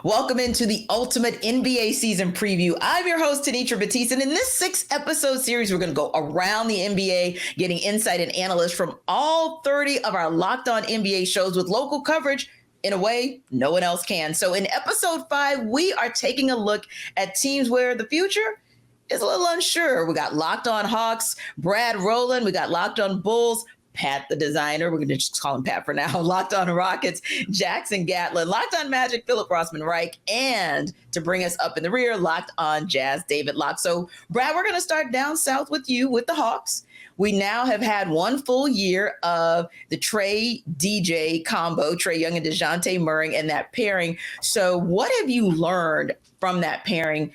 Welcome into the ultimate NBA season preview. I'm your host, Tenitra, Batiste, and in this 6-episode series, we're going to go around the NBA, getting insight and analysis from all 30 of our Locked On NBA shows with local coverage in a way no one else can. So in episode 5, we are taking a look at teams where the future is a little unsure. We got Locked On Hawks, Brad Rowland. We got Locked On Bulls, PatTheDesigner. We're going to just call him Pat for now. Locked On Rockets, Jackson Gatlin. Locked On Magic, Phillip Rossman-Reich. And to bring us up in the rear, Locked On Jazz, David Locke. So, Brad, we're going to start down south with you with the Hawks. We now have had one full year of the Trae DJ combo, Trae Young and Dejounte Murray, and that pairing. So what have you learned from that pairing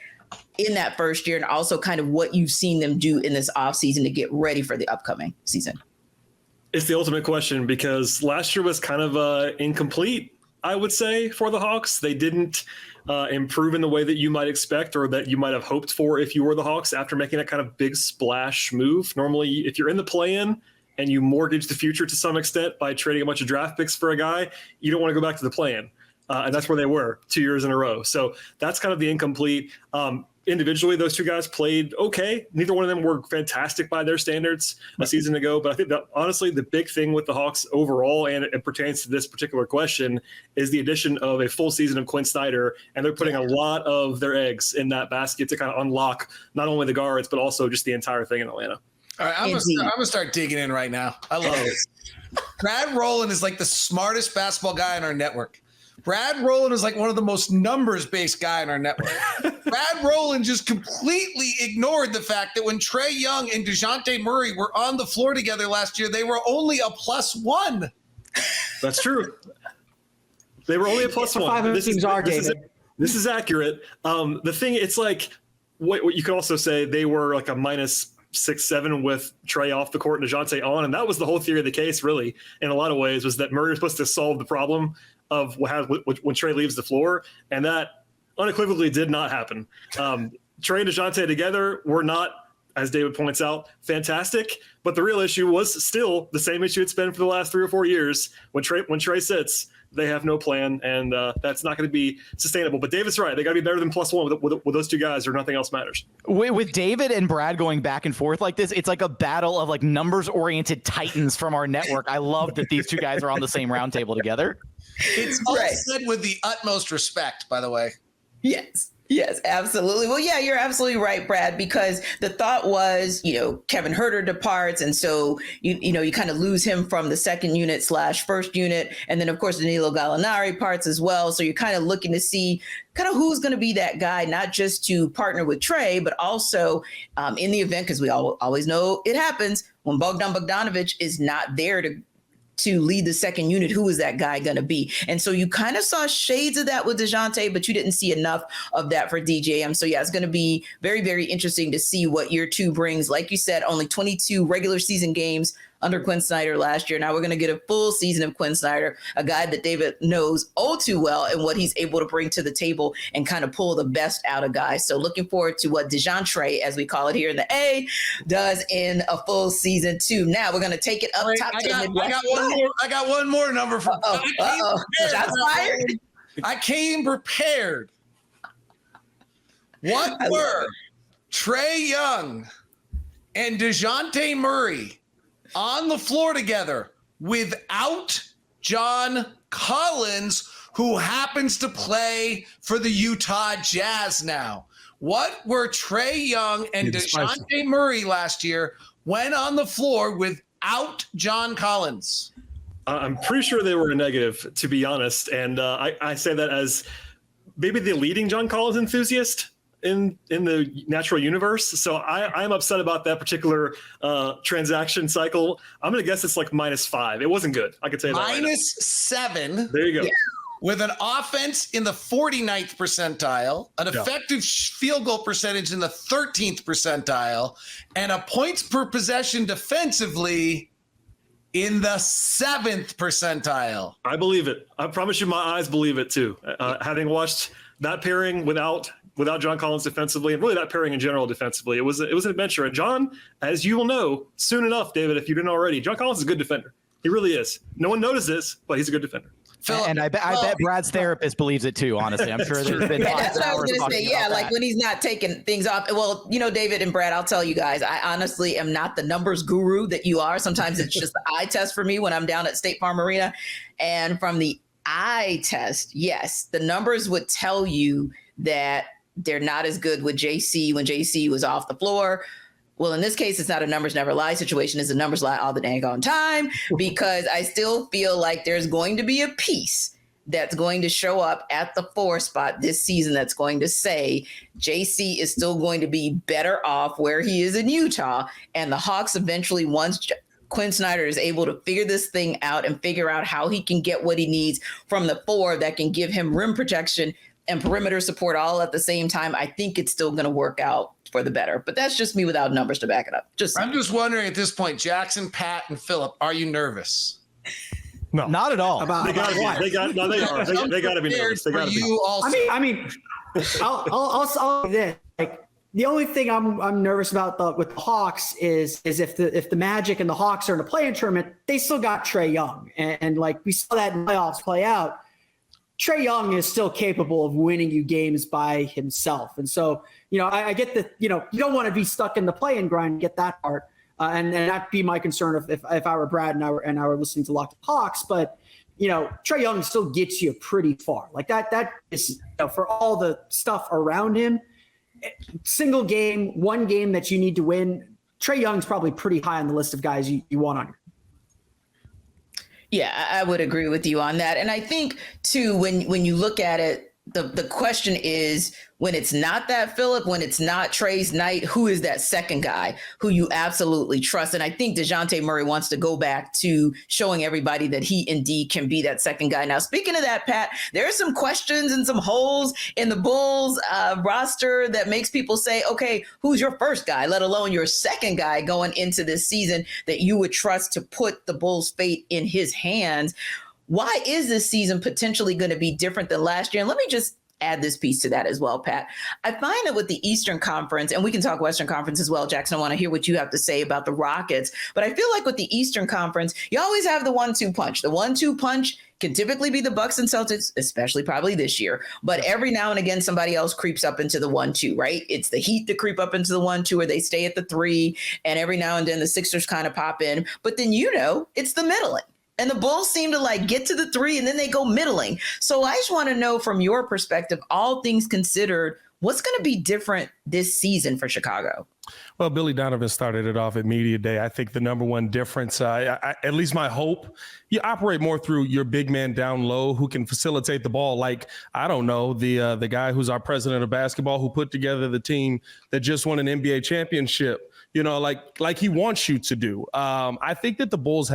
in that first year, and also kind of what you've seen them do in this offseason to get ready for the upcoming season? It's the ultimate question because last year was kind of incomplete, I would say, for the Hawks. They didn't improve in the way that you might expect or that you might have hoped for if you were the Hawks after making that kind of big splash move. Normally, if you're in the play-in and you mortgage the future to some extent by trading a bunch of draft picks for a guy, you don't want to go back to the play-in. And that's where they were 2 years in a row. So that's kind of the incomplete. Individually, those two guys played okay. Neither one of them were fantastic by their standards a season ago. But I think that honestly, the big thing with the Hawks overall, and it pertains to this particular question, is the addition of a full season of Quinn Snyder. And they're putting a lot of their eggs in that basket to kind of unlock not only the guards, but also just the entire thing in Atlanta. All right, I'm gonna start digging in right now. I love it. Brad Rowland is like the smartest basketball guy on our network. Brad Rowland is like one of the most numbers-based guy in our network. Brad Rowland just completely ignored the fact that when Trae Young and Dejounte Murray were on the floor together last year, they were only a +1. That's true. They were only a +1. This is accurate. The thing, it's like what you could also say they were like a -6-7 with Trae off the court and Dejounte on, and that was the whole theory of the case, really, in a lot of ways, was that Murray was supposed to solve the problem of when Trae leaves the floor, and that unequivocally did not happen. Trae and Dejounte together were not, as David points out, fantastic, but the real issue was still the same issue it's been for the last 3 or 4 years. When Trae sits, they have no plan, and that's not going to be sustainable. But David's right. They got to be better than +1 with those two guys, or nothing else matters. With David and Brad going back and forth like this, it's like a battle of like numbers-oriented titans from our network. I love that these two guys are on the same roundtable together. It's all said with the utmost respect, by the way. Yes, absolutely. Well, yeah, you're absolutely right, Brad, because the thought was, Kevin Huerter departs. And so, you kind of lose him from the second unit / first unit. And then, of course, Danilo Gallinari parts as well. So you're kind of looking to see kind of who's going to be that guy, not just to partner with Trae, but also in the event, because we always know it happens when Bogdan Bogdanovic is not there to lead the second unit, who is that guy going to be? And so you kind of saw shades of that with Dejounte, but you didn't see enough of that for DJM. So yeah, it's going to be very, very interesting to see what year 2 brings. Like you said, only 22 regular season games under Quinn Snyder last year. Now we're going to get a full season of Quinn Snyder, a guy that David knows all too well and what he's able to bring to the table and kind of pull the best out of guys. So looking forward to what Dejounte, as we call it here in the A, does in a full season 2. Now we're going to take it up top. I got one more number for Shots fired. I came prepared. What were Trae Young and Dejounte Murray on the floor together without John Collins, who happens to play for the Utah Jazz now? What were Trae Young and Dejounte Murray last year when on the floor without John Collins? I'm pretty sure they were a negative, to be honest. And I say that as maybe the leading John Collins enthusiast in the natural universe. So I'm upset about that particular transaction cycle. I'm going to guess it's like -5. It wasn't good. I could tell you that. -7. There you go. Yeah. With an offense in the 49th percentile, an effective field goal percentage in the 13th percentile, and a points per possession defensively in the 7th percentile. I believe it. I promise you my eyes believe it too. Having watched that pairing without John Collins defensively, and really that pairing in general defensively, it was an adventure. And John, as you will know soon enough, David, if you didn't already, John Collins is a good defender. He really is. No one notices this, but he's a good defender. Phillip, And I bet Brad's therapist believes it too, honestly. I'm sure there's been And that's what I was hours going to say. talking Yeah, about like that. when he's not taking things off. Well, David and Brad, I'll tell you guys, I honestly am not the numbers guru that you are. Sometimes it's just the eye test for me when I'm down at State Farm Arena. And from the eye test, yes, the numbers would tell you that they're not as good with JC when JC was off the floor. Well, in this case, it's not a numbers never lie situation. It's a numbers lie all the dang on time, because I still feel like there's going to be a piece that's going to show up at the 4 spot this season that's going to say JC is still going to be better off where he is in Utah. And the Hawks eventually, once Quinn Snyder is able to figure this thing out and figure out how he can get what he needs from the 4 that can give him rim protection and perimeter support all at the same time, I think it's still going to work out for the better. But that's just me without numbers to back it up. I'm just wondering at this point, Jackson, Pat, and Phillip, are you nervous? No, not at all. They got to be. They got to be nervous. They got to be. Also. I mean, I'll say this. Like, the only thing I'm nervous about with the Hawks is if the Magic and the Hawks are in a play-in tournament, they still got Trae Young, and like we saw that in playoffs play out. Trae Young is still capable of winning you games by himself. And so, I get that, you don't want to be stuck in the play-in grind, get that part. And that'd be my concern if I were Brad and I were listening to Locked On Hawks. But, Trae Young still gets you pretty far. Like that is, for all the stuff around him, single game, one game that you need to win, Trae Young's probably pretty high on the list of guys you want on your. Yeah, I would agree with you on that. And I think, too, when you look at it, the question is, when it's not that Phillip, when it's not Trae's night, who is that second guy who you absolutely trust? And I think Dejounte Murray wants to go back to showing everybody that he indeed can be that second guy. Now, speaking of that, Pat, there are some questions and some holes in the Bulls roster that makes people say, okay, who's your first guy, let alone your second guy going into this season that you would trust to put the Bulls' fate in his hands? Why is this season potentially going to be different than last year? And let me just add this piece to that as well, Pat. I find that with the Eastern Conference, and we can talk Western Conference as well, Jackson, I want to hear what you have to say about the Rockets. But I feel like with the Eastern Conference, you always have the 1-2 punch. The 1-2 punch can typically be the Bucks and Celtics, especially probably this year. But every now and again, somebody else creeps up into the 1-2, right? It's the Heat that creep up into the 1-2, or they stay at the 3. And every now and then the Sixers kind of pop in. But then, it's the middling. And the Bulls seem to get to the 3 and then they go middling. So I just want to know, from your perspective, all things considered, what's going to be different this season for Chicago? Well, Billy Donovan started it off at Media Day. I think the number one difference, at least my hope, you operate more through your big man down low who can facilitate the ball. Like, I don't know, the guy who's our president of basketball who put together the team that just won an NBA championship, like he wants you to do. I think that the Bulls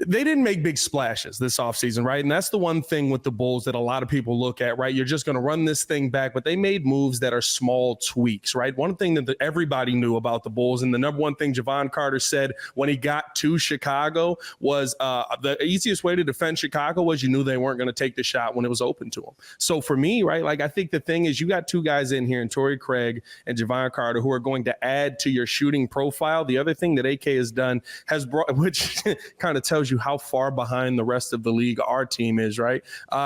they didn't make big splashes this offseason, right? And that's the one thing with the Bulls that a lot of people look at, right? You're just going to run this thing back, but they made moves that are small tweaks, right? One thing that everybody knew about the Bulls, and the number one thing Javon Carter said when he got to Chicago was the easiest way to defend Chicago was you knew they weren't going to take the shot when it was open to them. So for me, right, I think the thing is you got two guys in here, and Torrey Craig and Javon Carter, who are going to add to your shooting profile. The other thing that AK has done which kind of tells you how far behind the rest of the league our team is, right?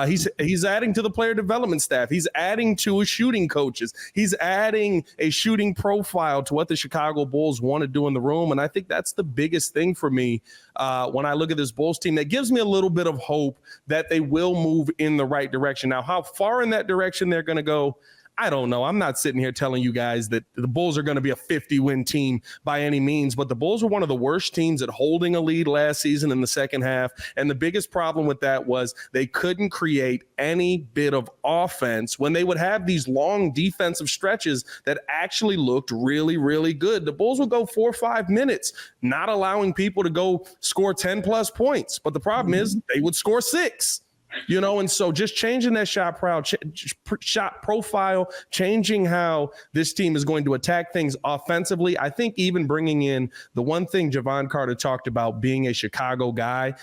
He's adding to the player development staff. He's adding to shooting coaches. He's adding a shooting profile to what the Chicago Bulls want to do in the room. And I think that's the biggest thing for me when I look at this Bulls team. That gives me a little bit of hope that they will move in the right direction. Now, how far in that direction they're going to go, I don't know. I'm not sitting here telling you guys that the Bulls are going to be a 50-win team by any means, but the Bulls were one of the worst teams at holding a lead last season in the second half. And the biggest problem with that was they couldn't create any bit of offense when they would have these long defensive stretches that actually looked really, really good. The Bulls would go 4 or 5 minutes, not allowing people to go score 10+ points. But the problem is they would score 6. And so just changing that shot profile, changing how this team is going to attack things offensively. I think even bringing in the one thing Javon Carter talked about, being a Chicago guy,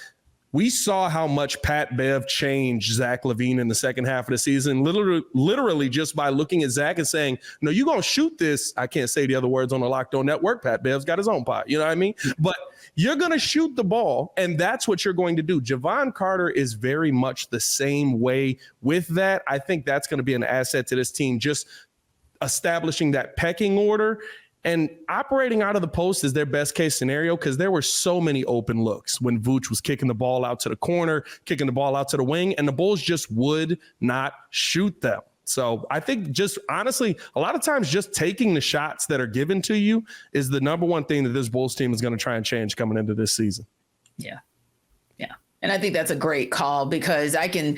We saw how much Pat Bev changed Zach LaVine in the second half of the season, literally just by looking at Zach and saying, no, you're going to shoot this. I can't say the other words on the Locked On Network. Pat Bev's got his own pot. You know what I mean? But you're going to shoot the ball, and that's what you're going to do. Javon Carter is very much the same way with that. I think that's going to be an asset to this team, just establishing that pecking order. And operating out of the post is their best case scenario because there were so many open looks when Vooch was kicking the ball out to the corner, kicking the ball out to the wing, and the Bulls just would not shoot them. So I think just honestly, a lot of times just taking the shots that are given to you is the number one thing that this Bulls team is going to try and change coming into this season. Yeah. Yeah. And I think that's a great call because I can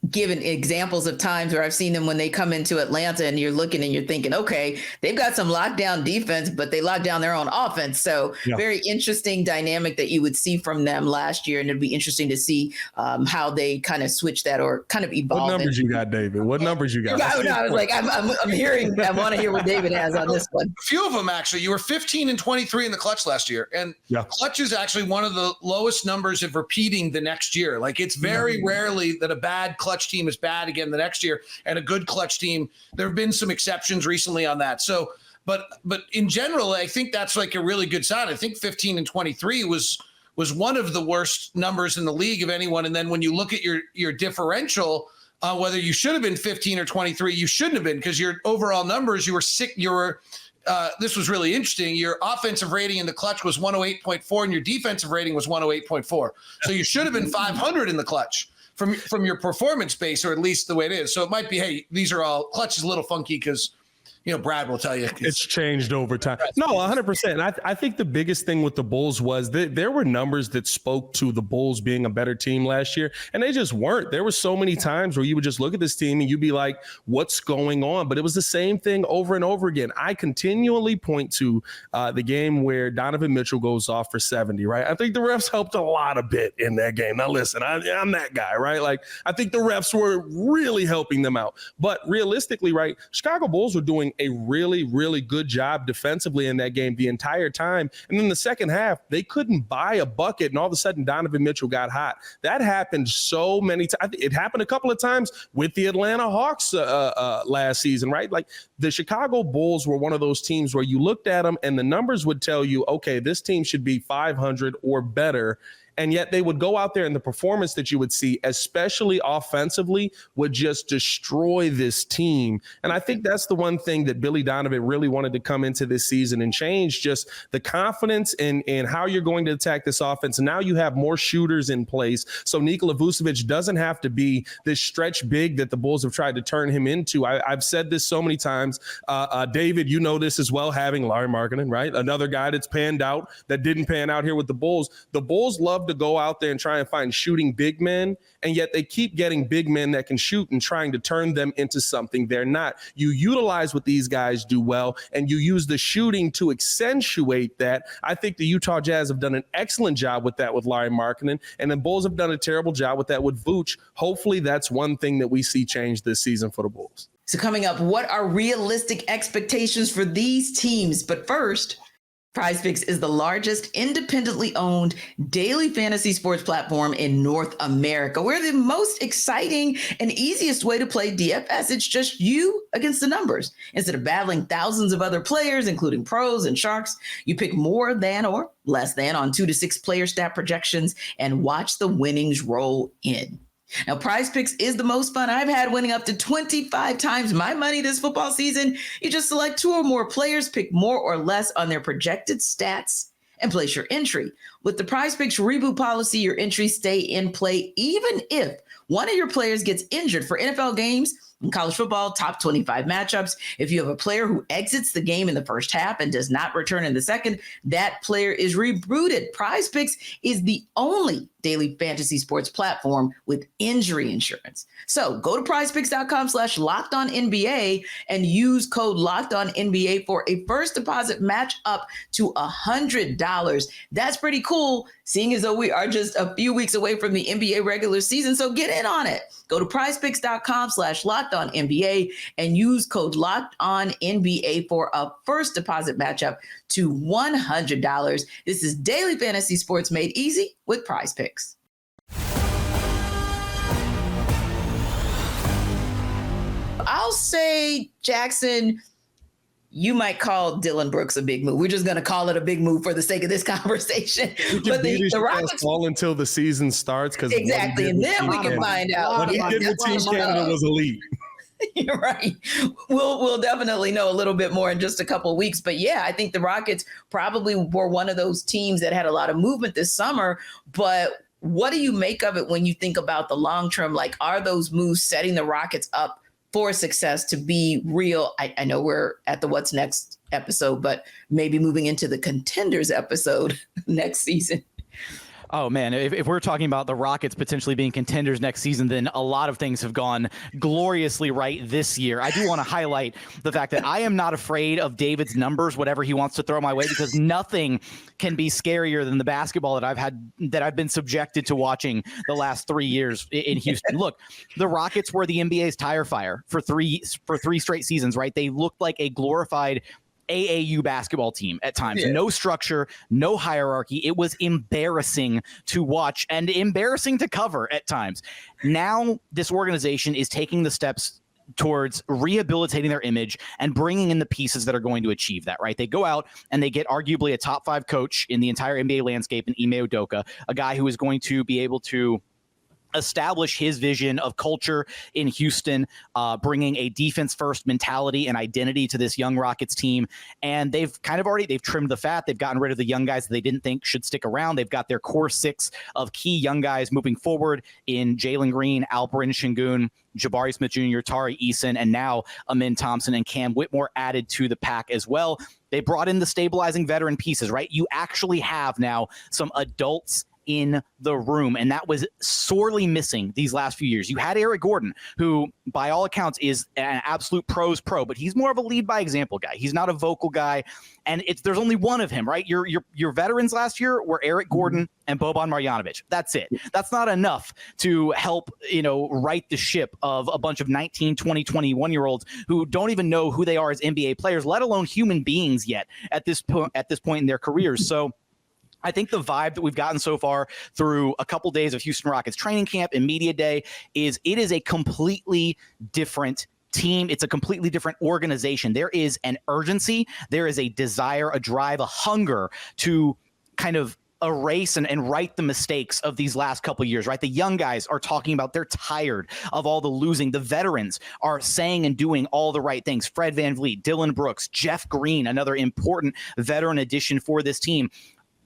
given examples of times where I've seen them when they come into Atlanta and you're looking and you're thinking, okay, they've got some lockdown defense, but they locked down their own offense. So very interesting dynamic that you would see from them last year. And it'd be interesting to see how they kind of switch that or kind of evolve. What numbers you got, David? What numbers you got? I was like, I'm hearing, I want to hear what David has on this one. A few of them, actually. You were 15 and 23 in the clutch last year. And clutch is actually one of the lowest numbers of repeating the next year. Like it's very rarely that a bad clutch team is bad again the next year and a good clutch team. There have been some exceptions recently on that. So, but in general, I think that's like a really good sign. I think 15 and 23 was one of the worst numbers in the league of anyone. And then when you look at your differential, whether you should have been 15 or 23, you shouldn't have been because your overall numbers, you were sick. This was really interesting. Your offensive rating in the clutch was 108.4 and your defensive rating was 108.4. So you should have been 500 in the clutch from your performance base, or at least the way it is. So it might be, hey, these are all clutch is a little funky because, Brad will tell you. It's changed over time. No, 100%. I think the biggest thing with the Bulls was that there were numbers that spoke to the Bulls being a better team last year, and they just weren't. There were so many times where you would just look at this team and you'd be like, what's going on? But it was the same thing over and over again. I continually point to the game where Donovan Mitchell goes off for 70, right? I think the refs helped a lot a bit in that game. Now, listen, I'm that guy, right? Like, I think the refs were really helping them out. But realistically, right, Chicago Bulls were doing a really, really good job defensively in that game the entire time. And then the second half, they couldn't buy a bucket, and all of a sudden Donovan Mitchell got hot. That happened so many times. It happened a couple of times with the Atlanta Hawks last season, right? Like the Chicago Bulls were one of those teams where you looked at them and the numbers would tell you, okay, this team should be 500 or better. And yet they would go out there and the performance that you would see, especially offensively, would just destroy this team. And I think that's the one thing that Billy Donovan really wanted to come into this season and change, just the confidence in how you're going to attack this offense. And now you have more shooters in place. So Nikola Vucevic doesn't have to be this stretch big that the Bulls have tried to turn him into. I've said this so many times. David, you know this as well, having Larry Markkinen, right? Another guy that's panned out that didn't pan out here with the Bulls. The Bulls love to go out there and try and find shooting big men, and yet they keep getting big men that can shoot and trying to turn them into something they're not. You utilize what these guys do well, and you use the shooting to accentuate that. I think the Utah Jazz have done an excellent job with that with Larry Markkinen, and the Bulls have done a terrible job with that with Vooch. Hopefully that's one thing that we see change this season for the Bulls. So coming up, what are realistic expectations for these teams? But first, PrizePicks is the largest independently owned daily fantasy sports platform in North America. We're the most exciting and easiest way to play DFS. It's just you against the numbers. Instead of battling thousands of other players, including pros and sharks, you pick more than or less than on 2 to 6 player stat projections and watch the winnings roll in. Now, PrizePicks is the most fun I've had, winning up to 25 times my money this football season. You just select 2 or more players, pick more or less on their projected stats, and place your entry. With the PrizePicks reboot policy, your entries stay in play even if one of your players gets injured for NFL games and college football top 25 matchups. If you have a player who exits the game in the first half and does not return in the second, that player is rebooted. PrizePicks is the only daily fantasy sports platform with injury insurance. So go to prizepicks.com/LockedOnNBA and use code LockedOnNBA for a first deposit match up to $100. That's pretty cool, seeing as though we are just a few weeks away from the NBA regular season. So get in on it. Go to prizepicks.com/LockedOnNBA and use code LockedOnNBA for a first deposit matchup to $100. This is daily fantasy sports made easy with PrizePicks. I'll say, Jackson, you might call Dillon Brooks a big move. We're just going to call it a big move for the sake of this conversation. But the Rockets all until the season starts, because exactly, and then we can find out. What he did with Team Canada was elite. You're right. We'll definitely know a little bit more in just a couple of weeks. But yeah, I think the Rockets probably were one of those teams that had a lot of movement this summer. But what do you make of it when you think about the long term? Like, are those moves setting the Rockets up for success to be real? I know we're at the What's Next episode, but maybe moving into the Contenders episode next season. Oh, man, if we're talking about the Rockets potentially being contenders next season, then a lot of things have gone gloriously right this year. I do want to highlight the fact that I am not afraid of David's numbers, whatever he wants to throw my way, because nothing can be scarier than the basketball that I've been subjected to watching the last 3 years in Houston. Look, the Rockets were the NBA's tire fire for three straight seasons, right? They looked like a glorified AAU basketball team at times. Yeah. No structure, no hierarchy. It was embarrassing to watch and embarrassing to cover at times. Now this organization is taking the steps towards rehabilitating their image and bringing in the pieces that are going to achieve that, right? They go out and they get arguably a top 5 coach in the entire NBA landscape in Ime Udoka, a guy who is going to be able to establish his vision of culture in Houston, bringing a defense-first mentality and identity to this young Rockets team. And they've trimmed the fat. They've gotten rid of the young guys that they didn't think should stick around. They've got their core 6 of key young guys moving forward in Jalen Green, Alperen Şengün, Jabari Smith Jr., Tari Eason, and now Amin Thompson and Cam Whitmore added to the pack as well. They brought in the stabilizing veteran pieces, right? You actually have now some adults in the room, and that was sorely missing these last few years. You had Eric Gordon, who by all accounts is an absolute pro's pro, but he's more of a lead by example guy. He's not a vocal guy, and there's only one of him, right? Your veterans last year were Eric Gordon and Boban Marjanovic. That's it. That's not enough to help, right the ship of a bunch of 19, 20, 21-year-olds who don't even know who they are as NBA players, let alone human beings yet at this point in their careers. So I think the vibe that we've gotten so far through a couple days of Houston Rockets training camp and media day is it is a completely different team. It's a completely different organization. There is an urgency. There is a desire, a drive, a hunger to kind of erase and right the mistakes of these last couple of years, right? The young guys are talking about they're tired of all the losing. The veterans are saying and doing all the right things. Fred VanVleet, Dillon Brooks, Jeff Green, another important veteran addition for this team,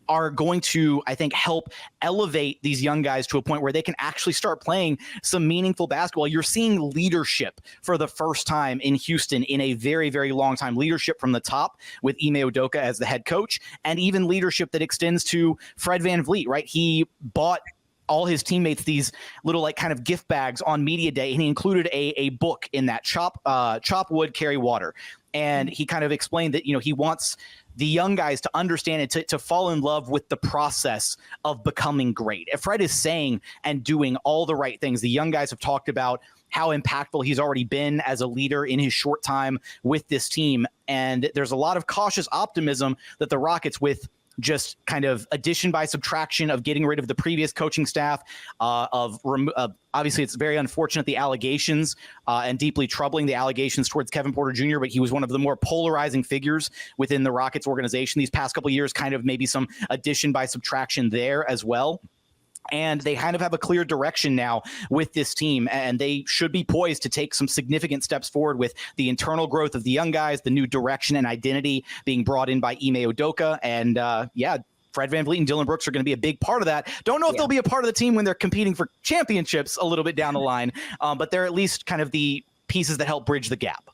are going to, I think, help elevate these young guys to a point where they can actually start playing some meaningful basketball. You're seeing leadership for the first time in Houston in a very, very long time. Leadership from the top with Ime Udoka as the head coach, and even leadership that extends to Fred VanVleet, right? He bought all his teammates these little like kind of gift bags on media day, and he included a book in that, chop wood, carry water. And he kind of explained that, he wants the young guys to understand it, to fall in love with the process of becoming great. If Fred is saying and doing all the right things, the young guys have talked about how impactful he's already been as a leader in his short time with this team. And there's a lot of cautious optimism that the Rockets, with just kind of addition by subtraction of getting rid of the previous coaching staff, obviously it's very unfortunate, the allegations and deeply troubling, the allegations towards Kevin Porter Jr., but he was one of the more polarizing figures within the Rockets organization these past couple of years, kind of maybe some addition by subtraction there as well. And they kind of have a clear direction now with this team, and they should be poised to take some significant steps forward with the internal growth of the young guys, the new direction and identity being brought in by Ime Udoka. And Fred VanVleet and Dillon Brooks are going to be a big part of that. Don't know if they'll be a part of the team when they're competing for championships a little bit down the line, but they're at least kind of the pieces that help bridge the gap.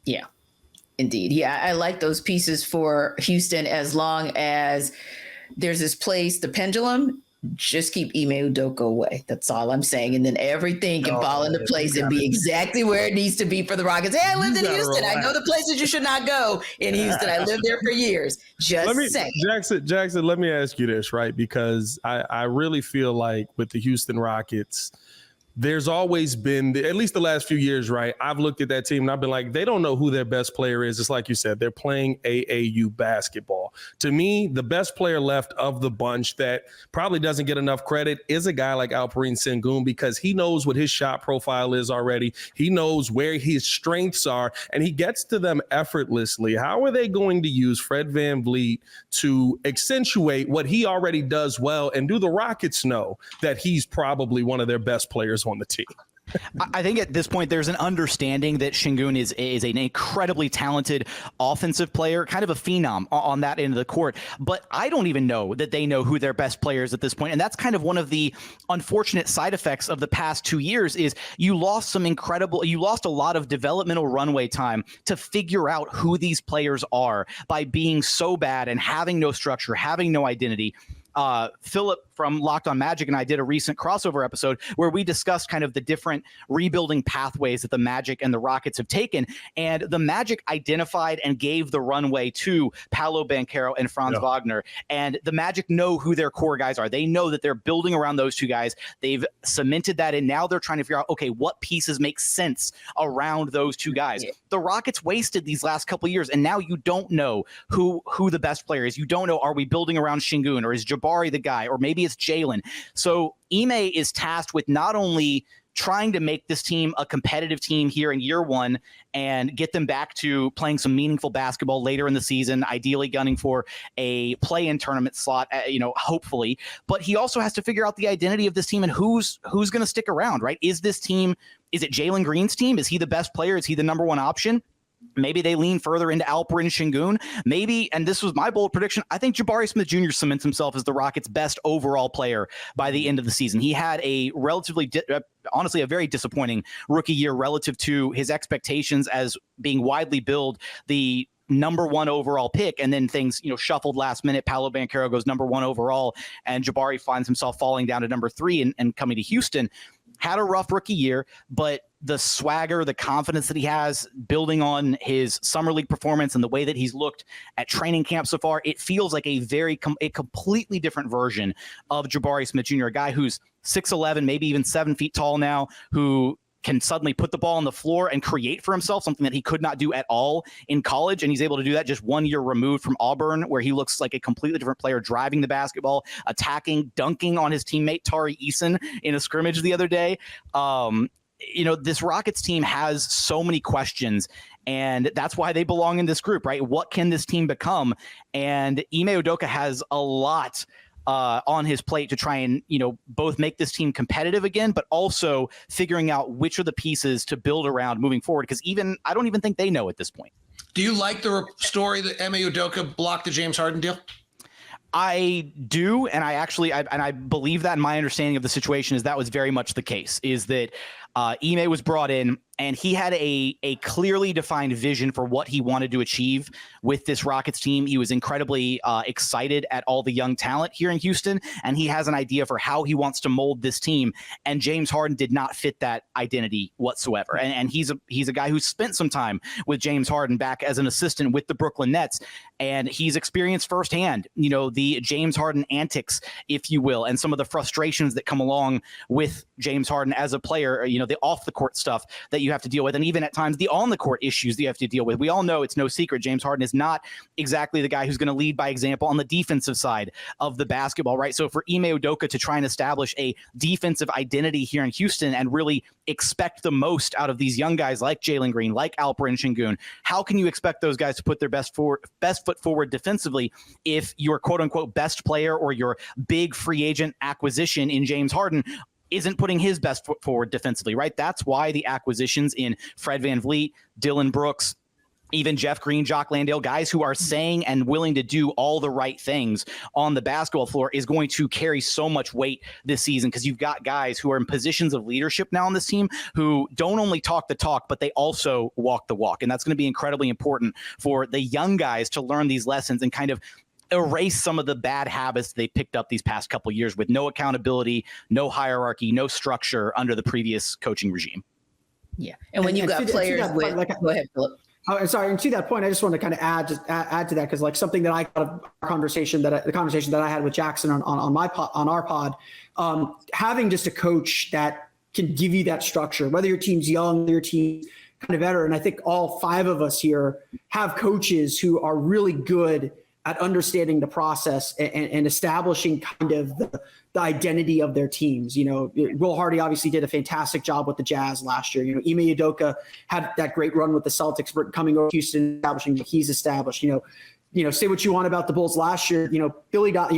Yeah, indeed. Yeah, I like those pieces for Houston as long as there's this place, the pendulum. Just keep Ime Udoka away. That's all I'm saying. And then everything can fall into place and be exactly where it needs to be for the Rockets. Hey, I lived in Houston. I know the places you should not go in Houston. I lived there for years. Saying. Jackson, let me ask you this, right? Because I really feel like with the Houston Rockets, there's always been, at least the last few years, right? I've looked at that team and I've been like, they don't know who their best player is. It's like you said, they're playing AAU basketball. To me, the best player left of the bunch that probably doesn't get enough credit is a guy like Alperen Sengun, because he knows what his shot profile is already. He knows where his strengths are, and he gets to them effortlessly. How are they going to use Fred VanVleet to accentuate what he already does well? And do the Rockets know that he's probably one of their best players on the team? I think at this point, there's an understanding that Sengun is an incredibly talented offensive player, kind of a phenom on that end of the court. But I don't even know that they know who their best players at this point. And that's kind of one of the unfortunate side effects of the past 2 years is you lost a lot of developmental runway time to figure out who these players are by being so bad and having no structure, having no identity. Phillip from Locked On Magic and I did a recent crossover episode where we discussed kind of the different rebuilding pathways that the Magic and the Rockets have taken. And the Magic identified and gave the runway to Paolo Banchero and Franz Wagner. And the Magic know who their core guys are. They know that they're building around those two guys. They've cemented that in. Now they're trying to figure out, okay, what pieces make sense around those two guys. Yeah. The Rockets wasted these last couple of years, and now you don't know who the best player is. You don't know, are we building around Sengun, or is Jabari the guy, or maybe it's Jalen. So Ime is tasked with not only trying to make this team a competitive team here in year one and get them back to playing some meaningful basketball later in the season, ideally gunning for a play-in tournament slot, hopefully. But he also has to figure out the identity of this team and who's going to stick around, right? Is this team, is it Jalen Green's team? Is he the best player? Is he the number one option? Maybe they lean further into Alperen Sengun. Maybe, and this was my bold prediction, I think Jabari Smith Jr. cements himself as the Rockets' best overall player by the end of the season. He had a relatively, honestly, a very disappointing rookie year relative to his expectations as being widely billed the number one overall pick, and then things, shuffled last minute. Paolo Banchero goes number one overall, and Jabari finds himself falling down to number 3 and coming to Houston. Had a rough rookie year, but the swagger, the confidence that he has building on his summer league performance and the way that he's looked at training camp so far, it feels like a completely different version of Jabari Smith Jr., a guy who's 6'11", maybe even 7 feet tall now, who can suddenly put the ball on the floor and create for himself, something that he could not do at all in college. And he's able to do that just 1 year removed from Auburn, where he looks like a completely different player, driving the basketball, attacking, dunking on his teammate Tari Eason in a scrimmage the other day. This Rockets team has so many questions, and that's why they belong in this group, right? What can this team become? And Ime Udoka has a lot on his plate to try and, both make this team competitive again, but also figuring out which are the pieces to build around moving forward. Because I don't even think they know at this point. Do you like the story that Ime Udoka blocked the James Harden deal? I do, and I believe that, in my understanding of the situation, is that was very much the case, is that Ime was brought in and he had a clearly defined vision for what he wanted to achieve with this Rockets team. He was incredibly excited at all the young talent here in Houston, and he has an idea for how he wants to mold this team. And James Harden did not fit that identity whatsoever. And he's a guy who spent some time with James Harden back as an assistant with the Brooklyn Nets, and he's experienced firsthand, the James Harden antics, if you will, and some of the frustrations that come along with James Harden as a player, the off the court stuff that you have to deal with, and even at times the on the court issues that you have to deal with. We all know, it's no secret, James Harden is not exactly the guy who's going to lead by example on the defensive side of the basketball, right? So for Ime Udoka to try and establish a defensive identity here in Houston and really expect the most out of these young guys like Jalen Green, like Alperen Sengun, how can you expect those guys to put their best foot forward defensively if your quote unquote best player or your big free agent acquisition in James Harden isn't putting his best foot forward defensively, right? That's why the acquisitions in Fred VanVleet, Dylan Brooks, even Jeff Green, Jock Landale, guys who are saying and willing to do all the right things on the basketball floor, is going to carry so much weight this season, because you've got guys who are in positions of leadership now on this team who don't only talk the talk, but they also walk the walk. And that's going to be incredibly important for the young guys to learn these lessons and kind of erase some of the bad habits they picked up these past couple of years with no accountability, no hierarchy, no structure under the previous coaching regime. Yeah. And when you've got players with, go ahead, Phillip. Oh, and sorry. And to that point, I just want to kind of add to that, because like something that I got of the conversation that I had with Jackson on our pod, having just a coach that can give you that structure, whether your team's young, your team's kind of veteran. I think all 5 of us here have coaches who are really good at understanding the process and establishing kind of the identity of their teams. Will Hardy obviously did a fantastic job with the Jazz last year. Ime Udoka had that great run with the Celtics, coming over to Houston, establishing what he's established. Say what you want about the Bulls last year. Billy got,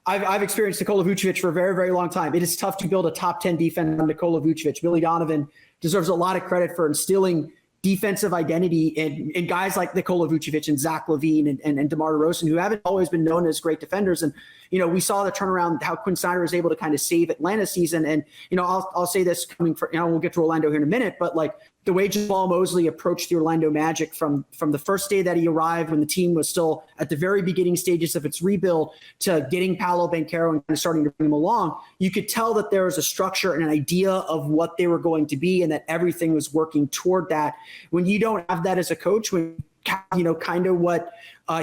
I've experienced Nikola Vucevic for a very, very long time. It is tough to build a top 10 defense on Nikola Vucevic. Billy Donovan deserves a lot of credit for instilling defensive identity in guys like Nikola Vucevic and Zach LaVine and DeMarr DeRozan, who haven't always been known as great defenders. And, we saw the turnaround, how Quinn Snyder was able to kind of save Atlanta's season. And, I'll say this coming for, we'll get to Orlando here in a minute, but like the way Jamal Mosley approached the Orlando Magic from the first day that he arrived, when the team was still at the very beginning stages of its rebuild, to getting Paolo Banchero and kind of starting to bring him along, you could tell that there was a structure and an idea of what they were going to be and that everything was working toward that. When you don't have that as a coach, when kind of what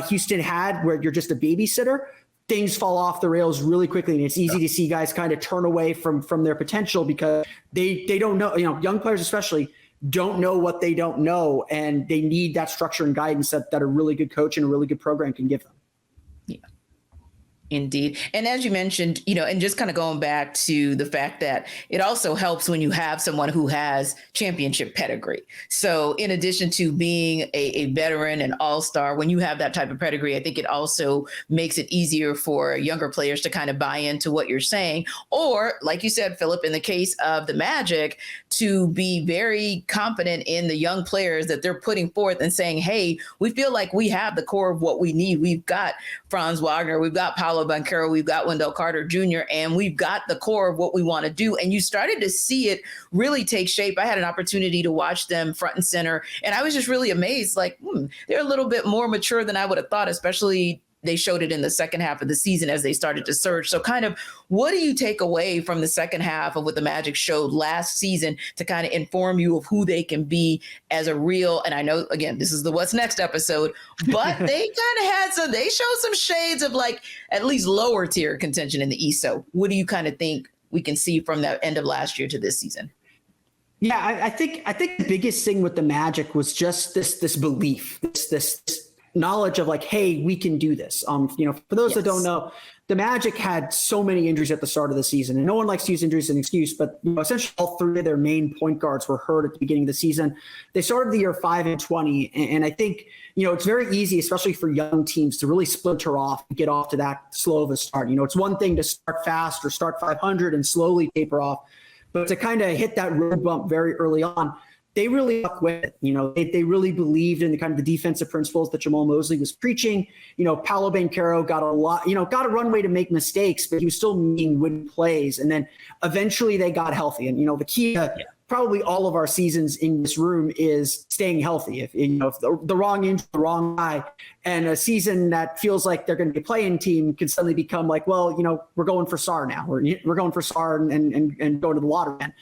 Houston had, where you're just a babysitter, things fall off the rails really quickly. And it's easy to see guys kind of turn away from their potential because they don't know, young players especially don't know what they don't know. And they need that structure and guidance that a really good coach and a really good program can give them. Yeah. Indeed. And as you mentioned, and just kind of going back to the fact that it also helps when you have someone who has championship pedigree. So in addition to being a veteran and all-star, when you have that type of pedigree, I think it also makes it easier for younger players to kind of buy into what you're saying. Or like you said, Phillip, in the case of the Magic, to be very confident in the young players that they're putting forth and saying, hey, we feel like we have the core of what we need. We've got Franz Wagner, we've got Paolo Banchero, we've got Wendell Carter Jr., and we've got the core of what we want to do. And you started to see it really take shape. I had an opportunity to watch them front and center, and I was just really amazed. Like, they're a little bit more mature than I would have thought, especially they showed it in the second half of the season as they started to surge. So kind of what do you take away from the second half of what the Magic showed last season to kind of inform you of who they can be as a real, and I know, again, this is the What's Next episode, but they kind of they showed some shades of like at least lower tier contention in the East. So what do you kind of think we can see from that end of last year to this season? Yeah, I think the biggest thing with the Magic was just this belief, this knowledge of like, hey, we can do this. For those that don't know, the Magic had so many injuries at the start of the season, and no one likes to use injuries as an excuse, but essentially all three of their main point guards were hurt at the beginning of the season. They started the year 5-20, and I think, it's very easy, especially for young teams, to really splinter off and get off to that slow of a start. It's one thing to start fast or start 500 and slowly taper off, but to kind of hit that road bump very early on, they really stuck with it. They really believed in the kind of the defensive principles that Jamal Mosley was preaching. Paolo Banchero got a runway to make mistakes, but he was still making winning plays. And then eventually they got healthy. And, the key to probably all of our seasons in this room is staying healthy. If the wrong injury, the wrong guy, and a season that feels like they're going to be a playing team can suddenly become like, well, we're going for SAR now. We're going for SAR and going to the water, man.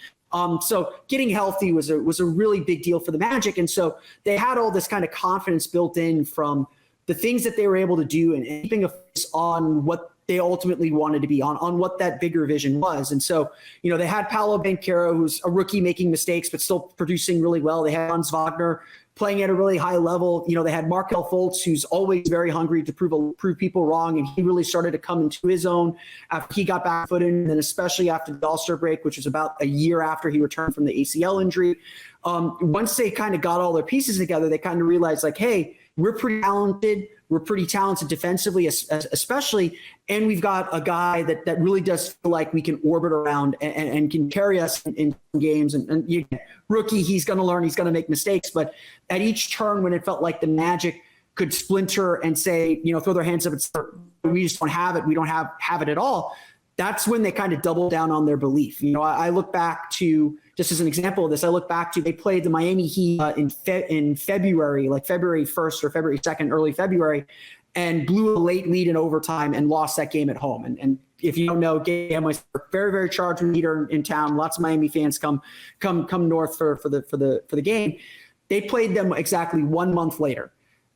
So getting healthy was a really big deal for the Magic. And so they had all this kind of confidence built in from the things that they were able to do and keeping a focus on what they ultimately wanted to be on what that bigger vision was. And so, they had Paolo Banchero, who's a rookie making mistakes, but still producing really well. They had Franz Wagner playing at a really high level. They had Markelle Fultz, who's always very hungry to prove people wrong. And he really started to come into his own after he got back footed, and then especially after the All-Star break, which was about a year after he returned from the ACL injury. Once they kind of got all their pieces together, they kind of realized like, hey, we're pretty talented. We're pretty talented defensively, especially, and we've got a guy that really does feel like we can orbit around and can carry us in games. And rookie, he's going to learn, he's going to make mistakes. But at each turn, when it felt like the Magic could splinter and say, throw their hands up and say, we just don't have it, we don't have it at all, that's when they kind of double down on their belief. I look back to, just as an example of this, they played the Miami Heat in February, like February 1st or February 2nd, early February, and blew a late lead in overtime and lost that game at home. And if you don't know, game was very, very charged leader in town. Lots of Miami fans come north for the game. They played them exactly 1 month later.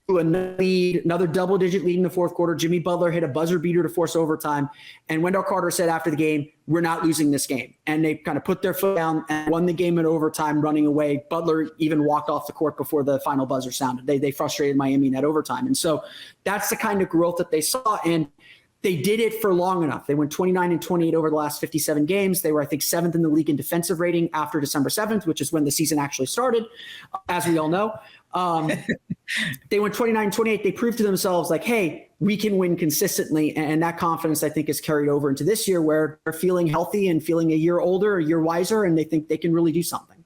another double-digit lead in the fourth quarter. Jimmy Butler hit a buzzer beater to force overtime. And Wendell Carter said after the game, we're not losing this game. And they kind of put their foot down and won the game in overtime, running away. Butler even walked off the court before the final buzzer sounded. They frustrated Miami in that overtime. And so that's the kind of growth that they saw. And they did it for long enough. They went 29-28 over the last 57 games. They were, I think, 7th in the league in defensive rating after December 7th, which is when the season actually started, as we all know. They went 29-28. They proved to themselves like, hey, we can win consistently. And that confidence, I think, is carried over into this year where they're feeling healthy and feeling a year older, a year wiser, and they think they can really do something.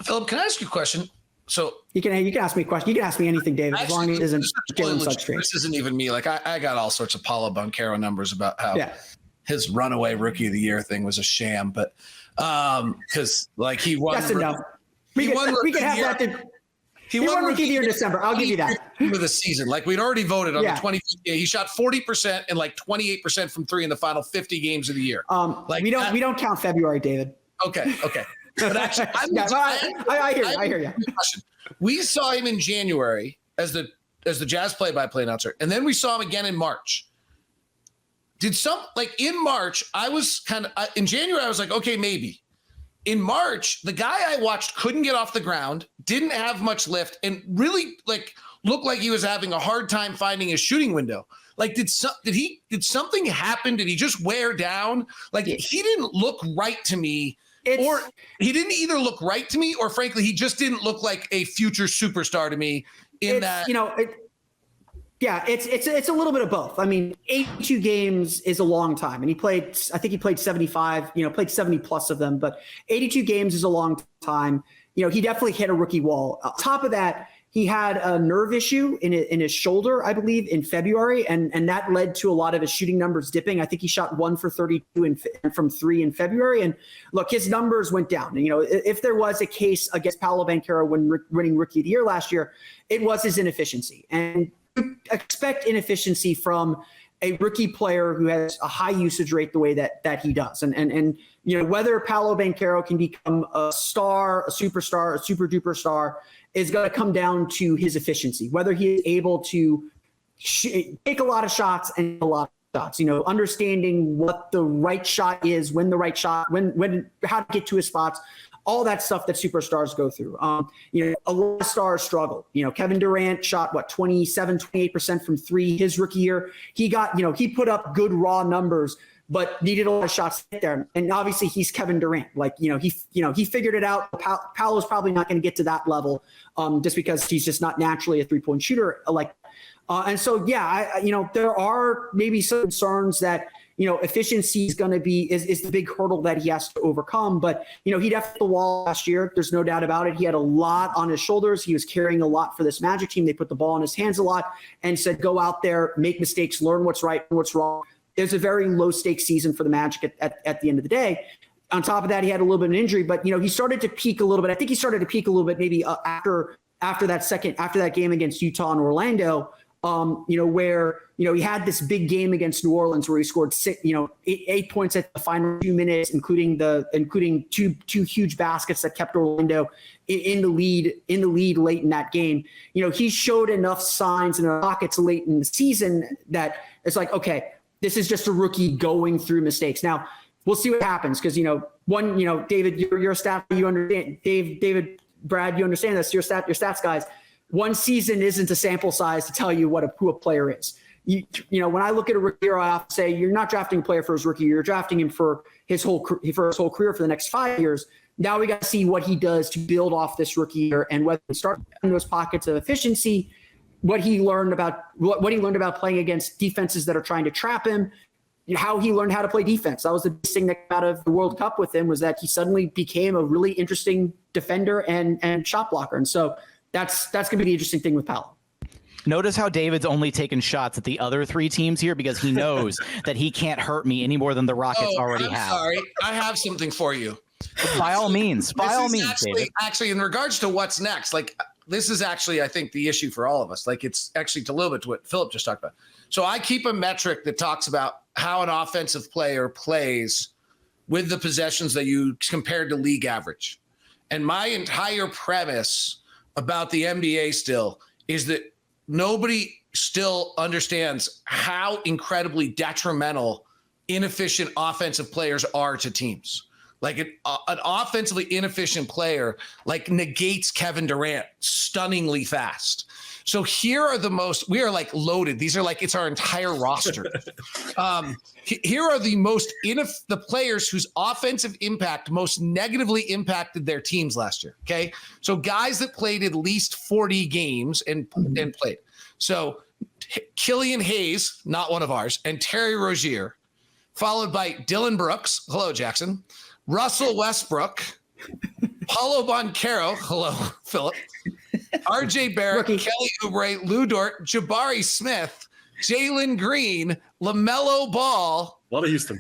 Phillip, can I ask you a question? So you can ask me a question. You can ask me anything, David, as long as it isn't Jalen Suggs. This isn't even me. Like I got all sorts of Paolo Banchero numbers about how his runaway rookie of the year thing was a sham, but because like he won. Yes and no. We can have that. He won rookie of the year in December. I'll give you that. For the season, like we'd already voted on the 20. He shot 40% and like 28% from three in the final 50 games of the year. Like we don't count February, David. Okay. But actually, I hear you. We saw him in January as the Jazz play-by-play announcer, and then we saw him again in March. In March, I was in January, I was like, okay, maybe. In March, the guy I watched couldn't get off the ground, didn't have much lift, and really looked like he was having a hard time finding his shooting window. Like, did something happen? Did he just wear down? Like, he didn't look right to me. Or he didn't either look right to me, or frankly, he just didn't look like a future superstar to me. It's a little bit of both. I mean, 82 games is a long time, and he played 75. Played 70 plus of them, but 82 games is a long time. He definitely hit a rookie wall. On top of that, he had a nerve issue in his shoulder, I believe, in February, and that led to a lot of his shooting numbers dipping. I think he shot 1 for 32 from 3 in February. And look, his numbers went down. And, if there was a case against Paolo Banchero when winning Rookie of the Year last year, it was his inefficiency. And you expect inefficiency from a rookie player who has a high usage rate the way that he does. And whether Paolo Banchero can become a star, a superstar, a super duper star is going to come down to his efficiency, whether he is able to take a lot of shots and a lot of shots, understanding what the right shot is, when the right shot, when how to get to his spots, all that stuff that superstars go through. A lot of stars struggle. Kevin Durant shot 28% from 3 his rookie year. He got, he put up good raw numbers, but needed a lot of shots to get there. And obviously he's Kevin Durant. He figured it out. Paolo's probably not going to get to that level just because he's just not naturally a 3-point shooter. And so, there are maybe some concerns that, efficiency is going to be is the big hurdle that he has to overcome. But, he definitely the wall last year. There's no doubt about it. He had a lot on his shoulders. He was carrying a lot for this Magic team. They put the ball in his hands a lot and said, go out there, make mistakes, learn what's right and what's wrong. There's a very low stakes season for the Magic at the end of the day. On top of that, he had a little bit of an injury, but he started to peak a little bit. I think he started to peak a little bit maybe after that game against Utah and Orlando, where he had this big game against New Orleans where he scored 8 points at the final 2 minutes, including two huge baskets that kept Orlando in the lead late in that game. He showed enough signs in the pockets late in the season that it's like, okay, this is just a rookie going through mistakes. Now we'll see what happens because David, you're a stat, you understand. David, Brad, you understand this. You're stats guys. One season isn't a sample size to tell you who a player is. When I look at a rookie year, I often say you're not drafting a player for his rookie year. You're drafting him for his whole career for the next 5 years. Now we got to see what he does to build off this rookie year and whether he starts in those pockets of efficiency. What he learned about playing against defenses that are trying to trap him, how he learned how to play defense. That was the biggest thing that came out of the World Cup with him was that he suddenly became a really interesting defender and shot blocker. And so that's going to be the interesting thing with Paolo. Notice how David's only taken shots at the other 3 teams here because he knows that he can't hurt me any more than the Rockets already have. Sorry, I have something for you. By all means, David. Actually, in regards to what's next, this is actually, I think, the issue for all of us. It's actually a little bit to what Phillip just talked about. So I keep a metric that talks about how an offensive player plays with the possessions that you compared to league average. And my entire premise about the NBA still is that nobody still understands how incredibly detrimental inefficient offensive players are to teams. Like an offensively inefficient player like negates Kevin Durant stunningly fast. So here are we are like loaded. These are like, it's our entire roster. Here are the players whose offensive impact most negatively impacted their teams last year. Okay. So guys that played at least 40 games and played. So Killian Hayes, not one of ours, and Terry Rozier, followed by Dylan Brooks. Hello, Jackson. Russell Westbrook, Paolo Banchero. Hello, Phillip. RJ Barrett, Rookie. Kelly Oubre, Lou Dort, Jabari Smith, Jalen Green, LaMelo Ball, A lot of Houston.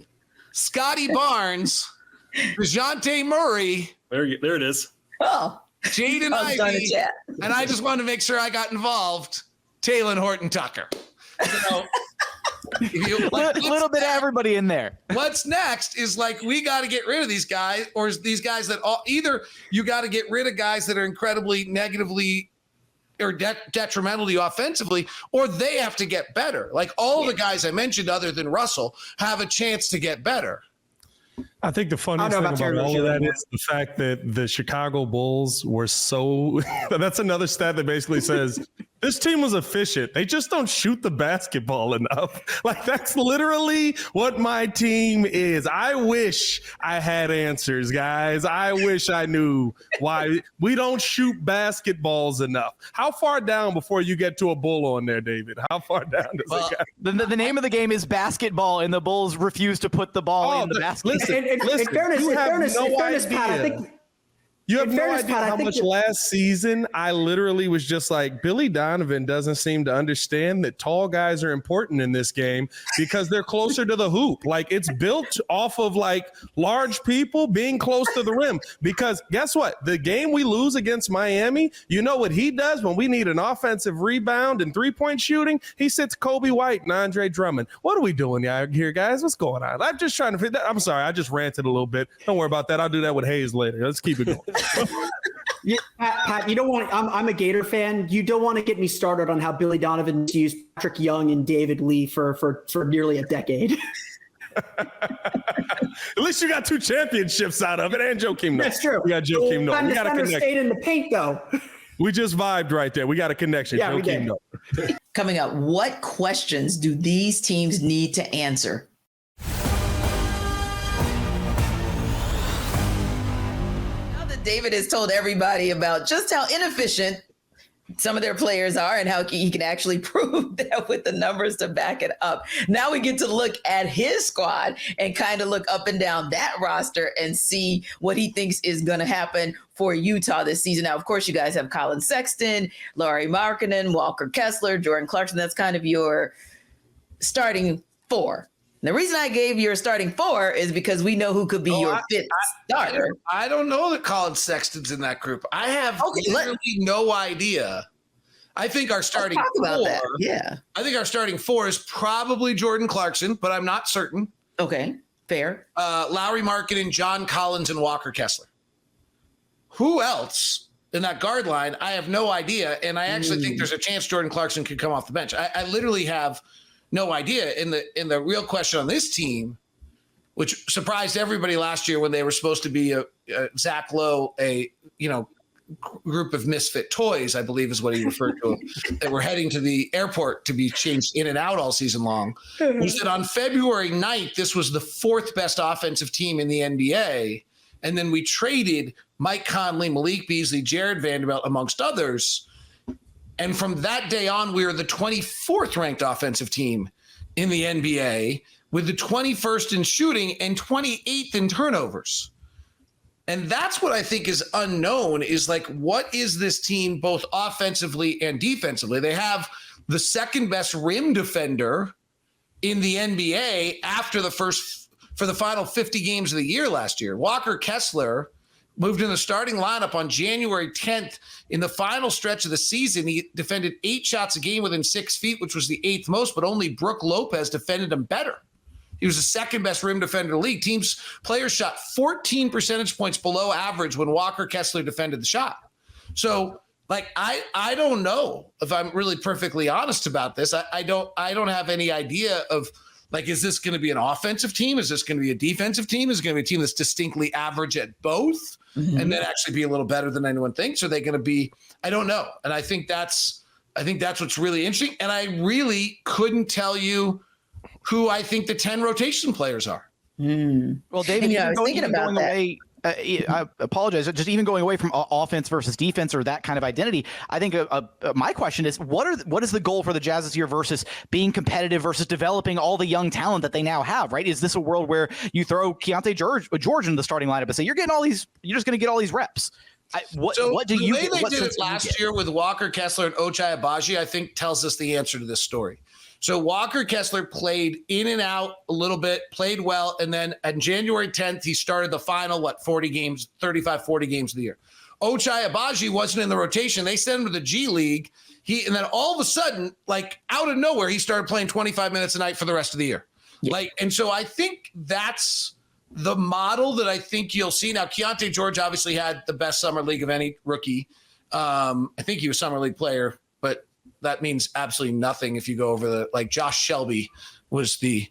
Scotty Barnes, DeJounte Murray. There it is. Oh, Jaden I was trying to Ivey, chat. and I just wanted to make sure I got involved, Taylor Horton-Tucker. So, Little bit of everybody in there. what's next is like, we got to get rid of these guys, or these guys that either you got to get rid of guys that are incredibly negatively or detrimental to you offensively, or they have to get better. Like all the guys I mentioned, other than Russell, have a chance to get better. I think the funniest thing about all of that is the fact that the Chicago Bulls were so that's another stat that basically says this team was efficient. They just don't shoot the basketball enough. Like that's literally what my team is. I wish I had answers, guys. I wish I knew why we don't shoot basketballs enough. How far down before you get to a bull on there, David? How far down does it go? The name of the game is basketball, and the Bulls refuse to put the ball in the basket. In fairness, Pat, I think you have no idea how much last season I literally was just like, Billy Donovan doesn't seem to understand that tall guys are important in this game because they're closer to the hoop. Like it's built off of like large people being close to the rim. Because guess what? The game we lose against Miami, you know what he does when we need an offensive rebound and 3-point shooting? He sits Kobe White and Andre Drummond. What are we doing here, guys? What's going on? I'm just trying to figure that. I'm sorry, I just ranted a little bit. Don't worry about that. I'll do that with Hayes later. Let's keep it going. Yeah, Pat, you don't want. I'm a Gator fan. You don't want to get me started on how Billy Donovan used Patrick Young and David Lee for nearly a decade. At least you got 2 championships out of it, and Joakim Noah. That's true. We got Joakim Noah. We got a connection. Stayed in the paint though. We just vibed right there. We got a connection. Yeah, we did. Noah. Coming up, what questions do these teams need to answer? David has told everybody about just how inefficient some of their players are and how he can actually prove that with the numbers to back it up. Now we get to look at his squad and kind of look up and down that roster and see what he thinks is going to happen for Utah this season. Now, of course, you guys have Colin Sexton, Lauri Markkanen, Walker Kessler, Jordan Clarkson. That's kind of your starting 4. The reason I gave your starting 4 is because we know who could be your 5th starter. I don't know that Colin Sexton's in that group. I have literally no idea. I think our starting 4. Yeah. I think our starting 4 is probably Jordan Clarkson, but I'm not certain. Okay, fair. Lauri Markkanen, John Collins, and Walker Kessler. Who else in that guard line? I have no idea, and I actually think there's a chance Jordan Clarkson could come off the bench. I literally have no idea. In the real question on this team, which surprised everybody last year when they were supposed to be a Zach Lowe, group of misfit toys, I believe is what he referred to them, that were heading to the airport to be changed in and out all season long, was that on February 9th, this was the 4th best offensive team in the NBA. And then we traded Mike Conley, Malik Beasley, Jared Vanderbilt, amongst others. And from that day on, we were the 24th ranked offensive team in the NBA with the 21st in shooting and 28th in turnovers. And that's what I think is unknown, is like, what is this team both offensively and defensively? They have the 2nd best rim defender in the NBA for the final 50 games of the year last year. Walker Kessler moved in the starting lineup on January 10th. In the final stretch of the season, he defended 8 shots a game within 6 feet, which was the 8th most, but only Brook Lopez defended him better. He was the 2nd best rim defender in the league. Players shot 14 percentage points below average when Walker Kessler defended the shot. So, Like, I don't know if I'm really perfectly honest about this. I don't have any idea of, like, is this going to be an offensive team? Is this going to be a defensive team? Is it going to be a team that's distinctly average at both and then actually be a little better than anyone thinks? Are they going to be, I don't know. And I think that's what's really interesting. And I really couldn't tell you who I think the 10 rotation players are. Well, David, I was thinking about that. Away, I apologize. Just even going away from offense versus defense or that kind of identity, I think my question is, what is the goal for the Jazz this year versus being competitive versus developing all the young talent that they now have, right? Is this a world where you throw Keontae George into the starting lineup and say, you're just going to get all these reps? What do you the way they did it last year with Walker Kessler and Ochai Agbaji, I think tells us the answer to this story. So Walker Kessler played in and out a little bit, played well, and then on January 10th, he started the final, 40 games of the year. Ochai Agbaji wasn't in the rotation. They sent him to the G League. And then all of a sudden, like out of nowhere, he started playing 25 minutes a night for the rest of the year. Yeah. And so I think that's the model that I think you'll see. Now, Keontae George obviously had the best summer league of any rookie. I think he was summer league player, but that means absolutely nothing if you go over Josh Shelby was the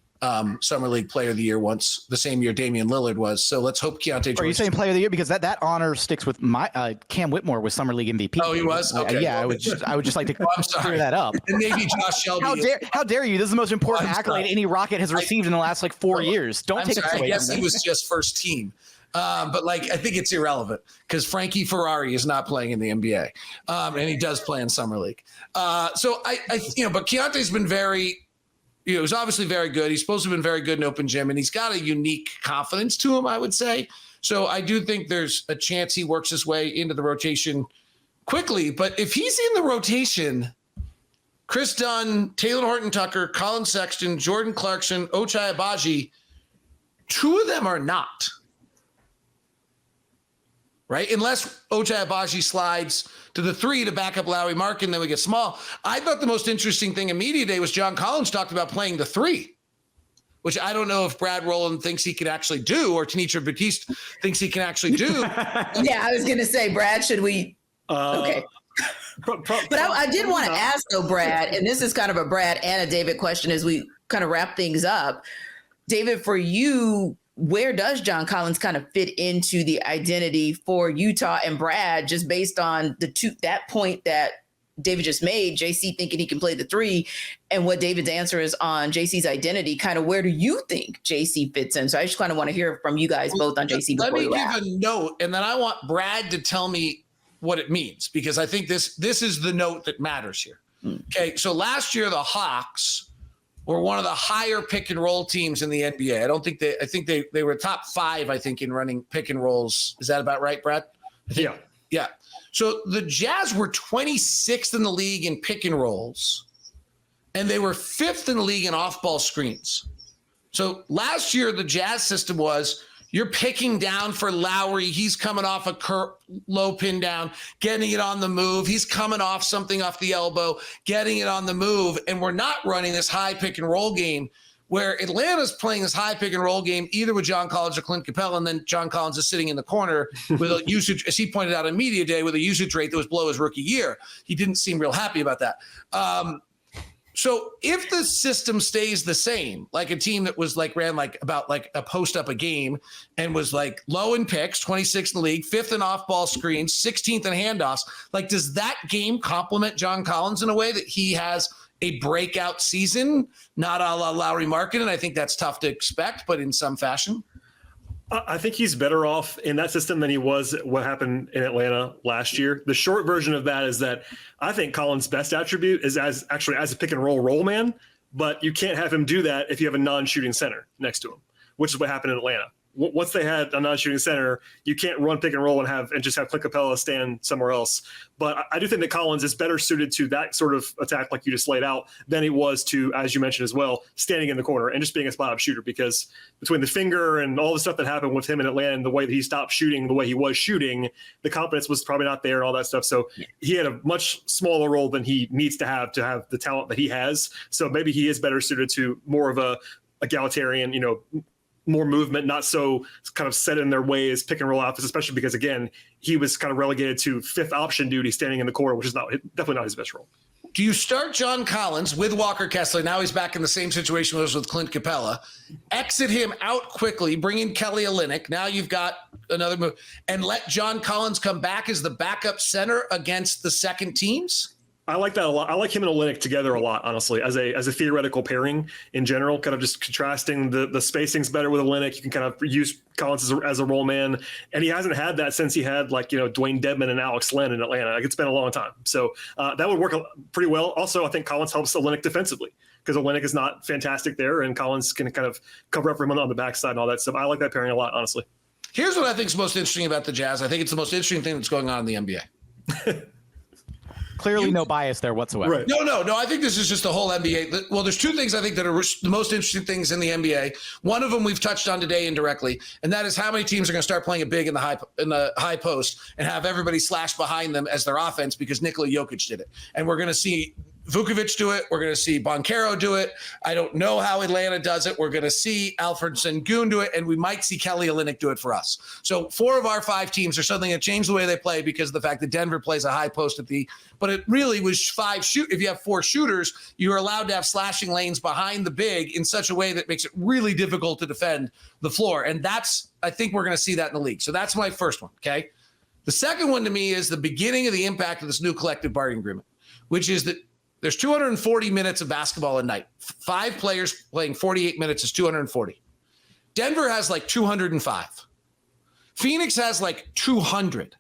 summer league player of the year once, the same year Damian Lillard was. So let's hope Keontae George. Are you saying player of the year? Because that honor sticks with my Cam Whitmore was summer league MVP. Oh, he was? Okay. Yeah, I would just like to clear that up. And maybe Josh Shelby. How dare you? This is the most important accolade any Rocket has received in the last 4 years. Don't take it away. I guess he was just first team. But I think it's irrelevant because Frankie Ferrari is not playing in the NBA, and he does play in summer league. But Keontae's been he's obviously very good. He's supposed to have been very good in open gym, and he's got a unique confidence to him, I would say. So I do think there's a chance he works his way into the rotation quickly. But if he's in the rotation, Chris Dunn, Taylor Horton-Tucker, Colin Sexton, Jordan Clarkson, Ochai Agbaji, two of them are not. Right? Unless Ochai Agbaji slides to the 3 to back up Lauri Markkanen, then we get small. I thought the most interesting thing in media day was John Collins talked about playing the 3, which I don't know if Brad Rowland thinks he could actually do or Tenitra Batiste thinks he can actually do. Yeah, I was going to say, Brad, should we? Okay. But I did want to ask, though, Brad, and this is kind of a Brad and a David question as we kind of wrap things up. David, for you, where does John Collins kind of fit into the identity for Utah? And Brad, just based on that point that David just made, JC thinking he can play the 3, and what David's answer is on JC's identity, kind of where do you think JC fits in? So I just kind of want to hear from you guys both on JC. Let me give a note, and then I want Brad to tell me what it means, because I think this is the note that matters here. Okay, so last year the Hawks were one of the higher pick and roll teams in the NBA. I think they were top 5, I think, in running pick and rolls. Is that about right, Brad? Yeah. Yeah. So the Jazz were 26th in the league in pick and rolls, and they were 5th in the league in off-ball screens. So last year, the Jazz system was you're picking down for Lowry. He's coming off a low pin down, getting it on the move. He's coming off something off the elbow, getting it on the move. And we're not running this high pick and roll game where Atlanta's playing this high pick and roll game, either with John Collins or Clint Capella, and then John Collins is sitting in the corner with a usage, as he pointed out in media day, with a usage rate that was below his rookie year. He didn't seem real happy about that. So if the system stays the same, like a team that was ran about a post up a game and was low in picks, 26th in the league, 5th in off ball screens, 16th in handoffs, does that game complement John Collins in a way that he has a breakout season, not a la Lauri Markkanen? I think that's tough to expect, but in some fashion. I think he's better off in that system than he was what happened in Atlanta last year. The short version of that is that I think Collins' best attribute is as a pick and roll man, but you can't have him do that if you have a non-shooting center next to him, which is what happened in Atlanta. Once they had a non-shooting center, you can't run pick and roll and just have Clint Capella stand somewhere else. But I do think that Collins is better suited to that sort of attack like you just laid out than he was to, as you mentioned as well, standing in the corner and just being a spot-up shooter, because between the finger and all the stuff that happened with him in Atlanta and the way that he stopped shooting the way he was shooting, the confidence was probably not there and all that stuff. So he had a much smaller role than he needs to have the talent that he has. So maybe he is better suited to more of a egalitarian, more movement, not so kind of set in their ways, pick and roll offense, especially because, again, he was kind of relegated to fifth option duty standing in the corner, which is definitely not his best role. Do you start John Collins with Walker Kessler? Now he's back in the same situation as with Clint Capella. Exit him out quickly, bring in Kelly Olynyk. Now you've got another move. And let John Collins come back as the backup center against the second teams? I like that a lot. I like him and Olynyk together a lot, honestly, as a theoretical pairing in general, kind of just contrasting the spacing's better with Olynyk. You can kind of use Collins as a role man, and he hasn't had that since he had Dwayne Dedmon and Alex Len in Atlanta. It's been a long time. So that would work pretty well. Also, I think Collins helps Olynyk defensively because Olynyk is not fantastic there, and Collins can kind of cover up for him on the backside and all that stuff. I like that pairing a lot, honestly. Here's what I think is most interesting about the Jazz. I think it's the most interesting thing that's going on in the NBA. Clearly no bias there whatsoever. Right. No. I think this is just the whole NBA. Well, there's two things I think that are the most interesting things in the NBA. One of them we've touched on today indirectly, and that is how many teams are going to start playing it big in the high post and have everybody slash behind them as their offense because Nikola Jokic did it. And we're going to see Vukovic do it. We're going to see Banchero do it. I don't know how Atlanta does it. We're going to see Alfred Sengun do it, and we might see Kelly Olynyk do it for us. So 4 of our 5 teams are suddenly going to change the way they play because of the fact that Denver plays a high post but it really was 5 shoot. If you have 4 shooters, you're allowed to have slashing lanes behind the big in such a way that makes it really difficult to defend the floor. And I think we're going to see that in the league. So that's my first one. Okay. The second one to me is the beginning of the impact of this new collective bargaining agreement, which is that there's 240 minutes of basketball a night. 5 players playing 48 minutes is 240. Denver has 205. Phoenix has 200.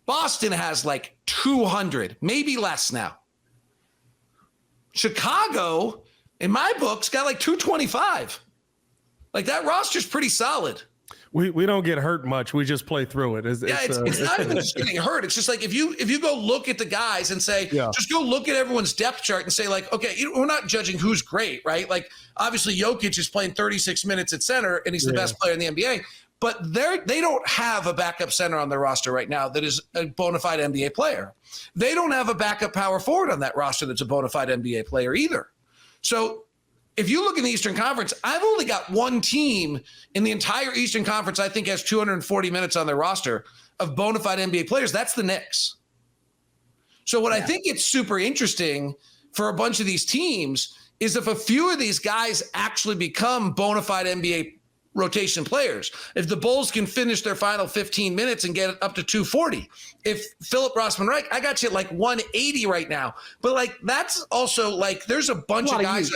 Boston has 200, maybe less now. Chicago, in my books, got 225. That roster's pretty solid. We don't get hurt much. We just play through it. It's not even just getting hurt. It's just if you go look at the guys and say, just go look at everyone's depth chart and say okay, we're not judging who's great, right? Obviously Jokic is playing 36 minutes at center and he's the best player in the NBA, but they don't have a backup center on their roster right now that is a bona fide NBA player. They don't have a backup power forward on that roster that's a bona fide NBA player either. So if you look in the Eastern Conference, I've only got one team in the entire Eastern Conference I think has 240 minutes on their roster of bona fide NBA players. That's the Knicks. So what I think it's super interesting for a bunch of these teams is if a few of these guys actually become bona fide NBA rotation players. If the Bulls can finish their final 15 minutes and get it up to 240. If Phillip Rossman-Reich, I got you at 180 right now. But that's also there's a bunch of guys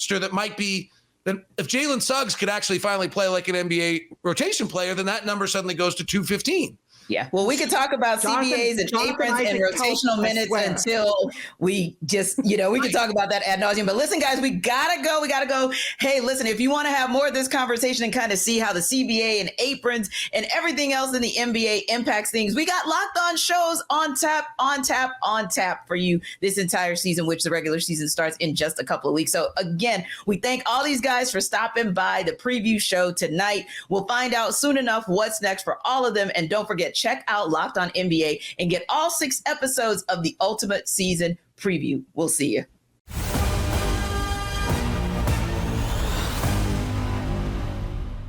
that might be that if Jalen Suggs could actually finally play like an NBA rotation player, then that number suddenly goes to 215. Yeah. Well, we could talk about CBAs and aprons and rotational minutes until we just, we can talk about that ad nauseum. But listen, guys, we gotta go. Hey, listen, if you want to have more of this conversation and kind of see how the CBA and aprons and everything else in the NBA impacts things, we got Locked On shows on tap for you this entire season, which the regular season starts in just a couple of weeks. So again, we thank all these guys for stopping by the preview show tonight. We'll find out soon enough what's next for all of them. And don't forget, check out Locked On NBA and get all 6 episodes of the Ultimate Season Preview. We'll see you.